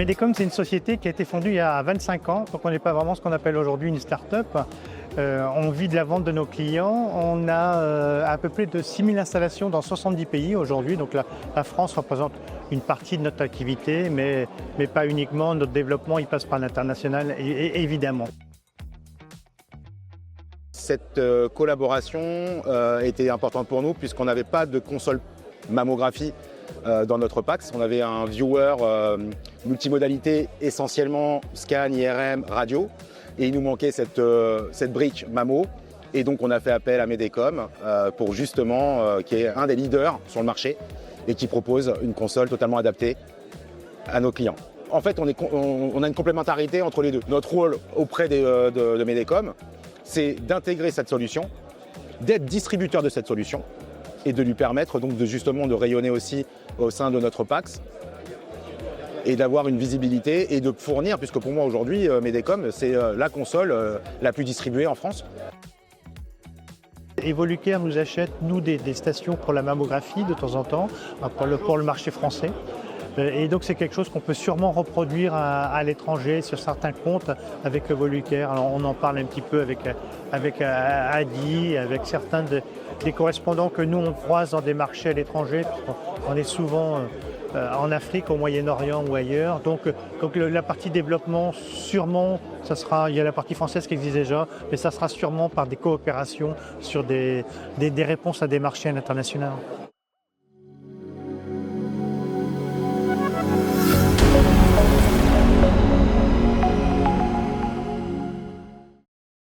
Medecom, c'est une société qui a été fondue il y a 25 ans, donc on n'est pas vraiment ce qu'on appelle aujourd'hui une start-up. On vit de la vente de nos clients. On a à peu près de 6000 installations dans 70 pays aujourd'hui. Donc la France représente une partie de notre activité, mais pas uniquement. Notre développement, il passe par l'international, évidemment. Cette collaboration était importante pour nous puisqu'on n'avait pas de console mammographie dans notre PACS. On avait un viewer multimodalité, essentiellement scan, IRM, radio. Et il nous manquait cette brique mammo. Et donc on a fait appel à Medecom pour justement, qui est un des leaders sur le marché et qui propose une console totalement adaptée à nos clients. En fait, on a une complémentarité entre les deux. Notre rôle auprès de Medecom, c'est d'intégrer cette solution, d'être distributeur de cette solution et de lui permettre donc justement de rayonner aussi au sein de notre PACS et d'avoir une visibilité et de fournir, puisque pour moi aujourd'hui, Medecom, c'est la console la plus distribuée en France. Evolucare nous achète, nous, des stations pour la mammographie de temps en temps, pour le marché français. Et donc c'est quelque chose qu'on peut sûrement reproduire à l'étranger sur certains comptes avec Evolucare. Alors on en parle un petit peu avec Adi, avec certains des correspondants que nous on croise dans des marchés à l'étranger. On est souvent en Afrique, au Moyen-Orient ou ailleurs. Donc la partie développement, sûrement, il y a la partie française qui existe déjà, mais ça sera sûrement par des coopérations sur des réponses à des marchés à l'international.